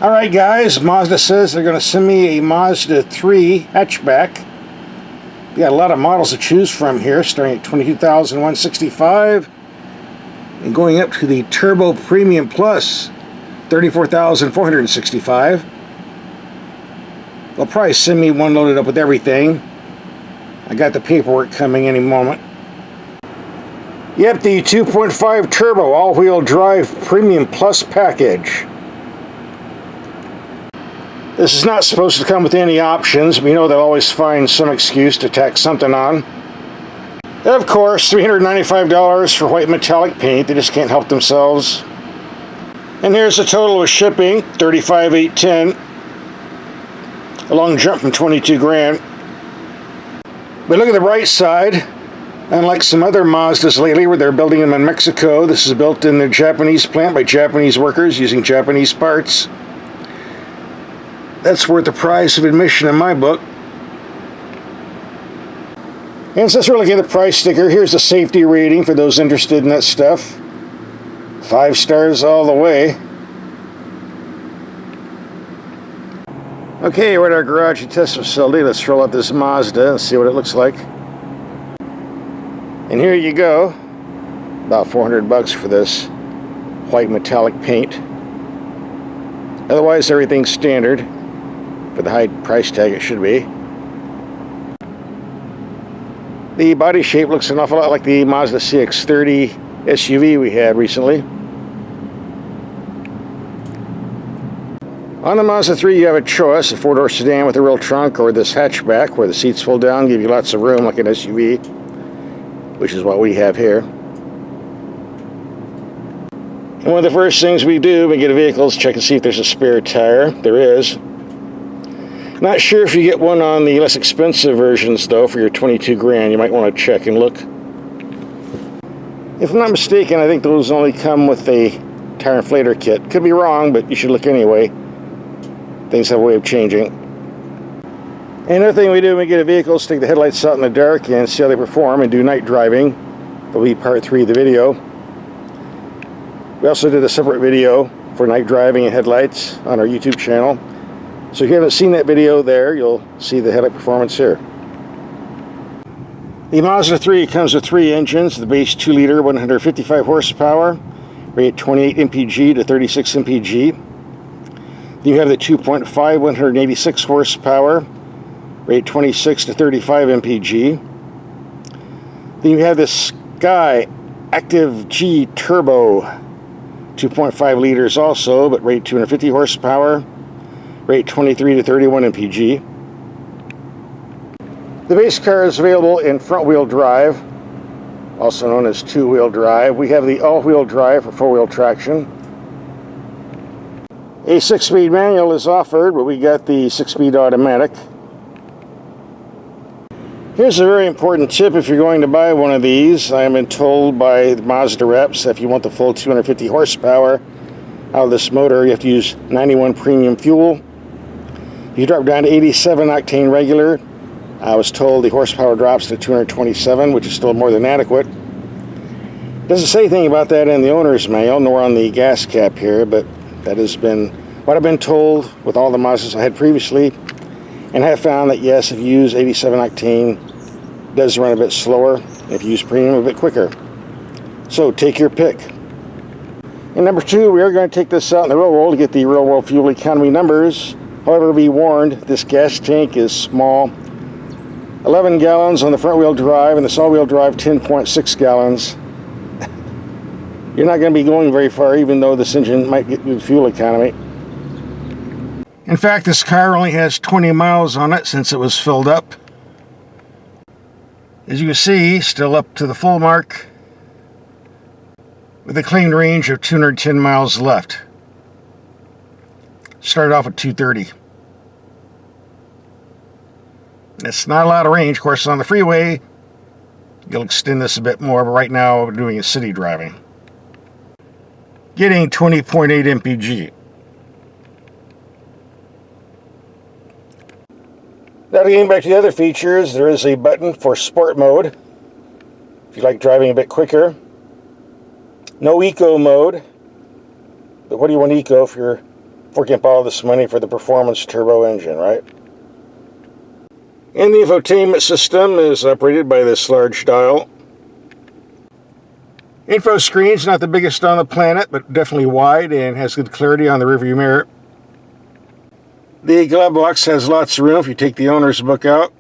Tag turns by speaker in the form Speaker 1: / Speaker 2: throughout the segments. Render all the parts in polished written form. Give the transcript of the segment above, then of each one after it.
Speaker 1: Alright guys, Mazda says they're going to send me a Mazda 3 hatchback. We got a lot of models to choose from here, starting at $22,165 and going up to the Turbo Premium Plus, $34,465. They'll probably send me one loaded up with everything. I got the paperwork coming any moment. Yep, the 2.5 Turbo all-wheel drive Premium Plus package. This is not supposed to come with any options. We know they'll always find some excuse to tack something on. Of course, $395 for white metallic paint. They just can't help themselves. And here's the total with shipping, $35,810. A long jump from 22 grand. But look at the right side. Unlike some other Mazdas lately where they're building them in Mexico, this is built in a Japanese plant by Japanese workers using Japanese parts. That's worth the price of admission in my book. And since we're looking at the price sticker, here's the safety rating for those interested in that stuff. 5 stars all the way. Okay, we're at our garage and test facility. Let's roll out this Mazda and see what it looks like. And here you go. About $400 for this white metallic paint. Otherwise, everything's standard. For the high price tag, it should be. The body shape looks an awful lot like the Mazda CX-30 SUV we had recently. On the Mazda 3, you have a choice: a 4-door sedan with a real trunk, or this hatchback where the seats fold down, give you lots of room like an SUV, which is what we have here. And one of the first things we do when we get a vehicle is check and see if there's a spare tire. There is. Not sure if you get one on the less expensive versions though. For your 22 grand, you might want to check and look. If I'm not mistaken, I think those only come with a tire inflator kit. Could be wrong, but you should look anyway. Things have a way of changing. And another thing we do when we get a vehicle is take the headlights out in the dark and see how they perform and do night driving. That'll be part 3 of the video. We also did a separate video for night driving and headlights on our YouTube channel. So if you haven't seen that video there, you'll see the headlight performance here. The Mazda 3 comes with 3 engines. The base 2-liter, 155 horsepower, rate 28 mpg to 36 mpg. Then you have the 2.5, 186 horsepower, rate 26 to 35 mpg. Then you have the Sky Active G Turbo, 2.5 liters also, but rate 250 horsepower. Rate 23 to 31 mpg. The base car is available in front-wheel drive, also known as 2-wheel drive. We have the all-wheel drive for 4-wheel traction. A 6-speed manual is offered, but we got the 6-speed automatic. Here's a very important tip if you're going to buy one of these. I have been told by the Mazda reps that if you want the full 250 horsepower out of this motor, you have to use 91 premium fuel. If you drop down to 87 octane regular, I was told the horsepower drops to 227, which is still more than adequate. Doesn't say anything about that in the owner's manual, nor on the gas cap here, but that has been what I've been told with all the Mazdas I had previously. And I have found that yes, if you use 87 octane, it does run a bit slower. If you use premium, a bit quicker. So take your pick. And number 2, we are going to take this out in the real world to get the real world fuel economy numbers. However, be warned, this gas tank is small. 11 gallons on the front wheel drive, and this all wheel drive 10.6 gallons. You're not going to be going very far, even though this engine might get good fuel economy. In fact, this car only has 20 miles on it since it was filled up. As you can see, still up to the full mark, with a claimed range of 210 miles left. Started off at 230. It's not a lot of range. Of course, on the freeway, you'll extend this a bit more, but right now we're doing a city driving. Getting 20.8 mpg. Now, getting back to the other features, there is a button for sport mode, if you like driving a bit quicker. No eco mode, but what do you want eco if you're forking up all this money for the performance turbo engine, right? And the infotainment system is operated by this large dial. Info screen's not the biggest on the planet, but definitely wide and has good clarity on the rearview mirror. The glove box has lots of room if you take the owner's book out.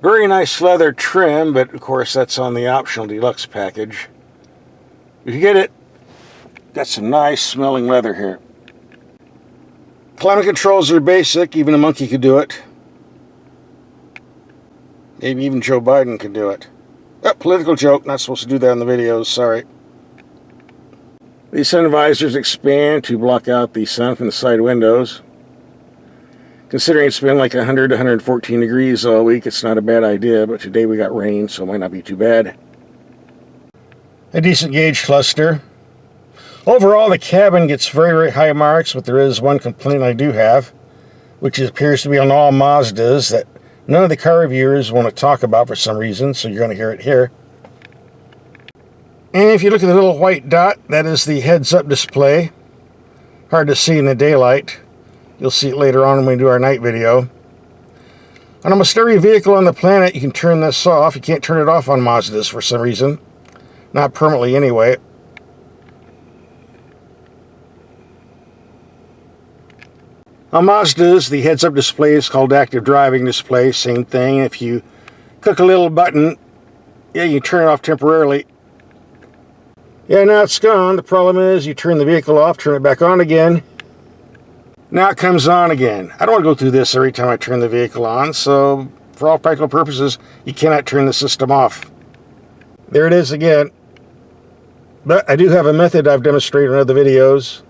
Speaker 1: Very nice leather trim, but of course that's on the optional deluxe package. If you get it, got some nice smelling leather here. Climate controls are basic, even a monkey could do it. Maybe even Joe Biden could do it. Oh, political joke, not supposed to do that in the videos, sorry. The sun visors expand to block out the sun from the side windows. Considering it's been like 100 to 114 degrees all week, it's not a bad idea, but today we got rain, so it might not be too bad. A decent gauge cluster. Overall, the cabin gets very, very high marks, but there is one complaint I do have, which appears to be on all Mazdas that none of the car reviewers want to talk about for some reason, so you're going to hear it here. And if you look at the little white dot, that is the heads-up display. Hard to see in the daylight. You'll see it later on when we do our night video. On almost every vehicle on the planet, you can turn this off. You can't turn it off on Mazdas for some reason. Not permanently anyway. On Mazdas, the heads-up display is called active driving display. Same thing. If you click a little button, yeah, you turn it off temporarily. Yeah, now it's gone. The problem is you turn the vehicle off, turn it back on again. Now it comes on again. I don't want to go through this every time I turn the vehicle on, so for all practical purposes, you cannot turn the system off. There it is again. But I do have a method I've demonstrated in other videos.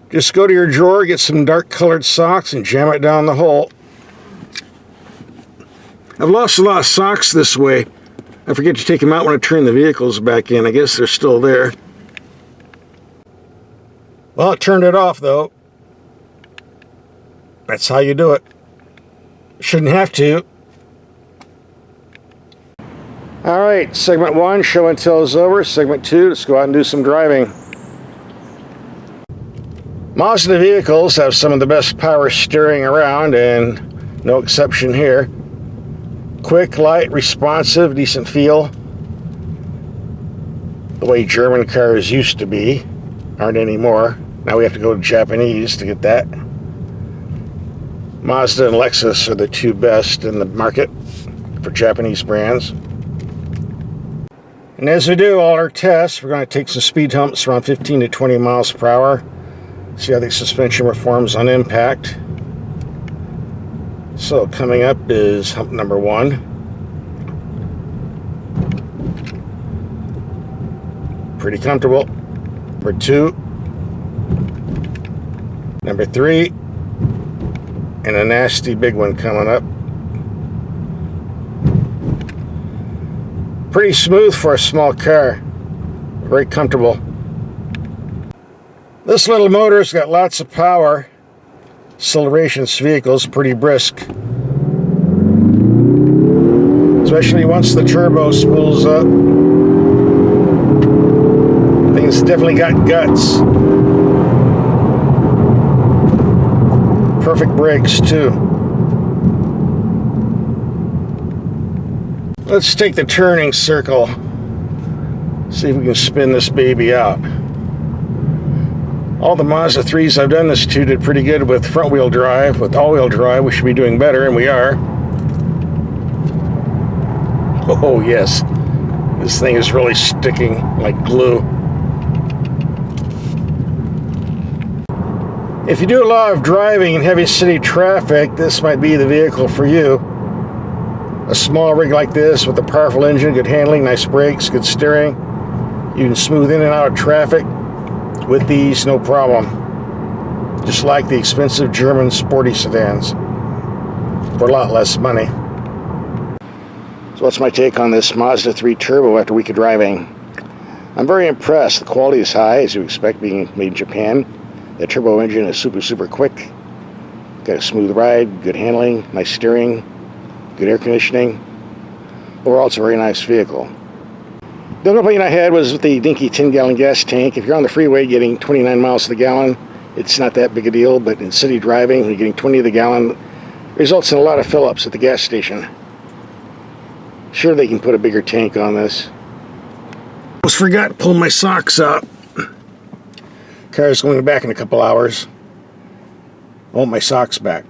Speaker 1: Just go to your drawer, get some dark colored socks, and jam it down the hole. I've lost a lot of socks this way. I forget to take them out when I turn the vehicles back in. I guess they're still there. Well, it turned it off, though. That's how you do it. Shouldn't have to. Alright, segment 1, show and tell is over. Segment 2, let's go out and do some driving. Mazda vehicles have some of the best power steering around, and no exception here. Quick, light, responsive, decent feel. The way German cars used to be, aren't anymore. Now we have to go to Japanese to get that. Mazda and Lexus are the two best in the market for Japanese brands. And as we do all our tests, we're going to take some speed humps around 15 to 20 miles per hour. See how the suspension performs on impact. So coming up is hump number 1. Pretty comfortable. Number 2. Number 3. And a nasty big one coming up. Pretty smooth for a small car. Very comfortable. This little motor's got lots of power. Acceleration of this vehicle's pretty brisk. Especially once the turbo spools up. Thing's definitely got guts. Perfect brakes too. Let's take the turning circle. See if we can spin this baby out. All the Mazda 3s I've done this to did pretty good with front wheel drive. With all wheel drive we should be doing better, and we are. Oh yes, this thing is really sticking like glue. If you do a lot of driving in heavy city traffic, this might be the vehicle for you. A small rig like this with a powerful engine, good handling, nice brakes, good steering. You can smooth in and out of traffic with these, no problem. Just like the expensive German sporty sedans for a lot less money. So what's my take on this Mazda 3 Turbo after a week of driving? I'm very impressed. The quality is high, as you expect, being made in Japan. The turbo engine is super quick. Got a smooth ride, good handling, nice steering, good air conditioning. Overall, it's a very nice vehicle. The only complaint I had was with the dinky 10-gallon gas tank. If you're on the freeway getting 29 miles to the gallon, it's not that big a deal, but in city driving, when you're getting 20 to the gallon, results in a lot of fill-ups at the gas station. Sure, they can put a bigger tank on this. Almost forgot to pull my socks out. Car's going back in a couple hours. I want my socks back.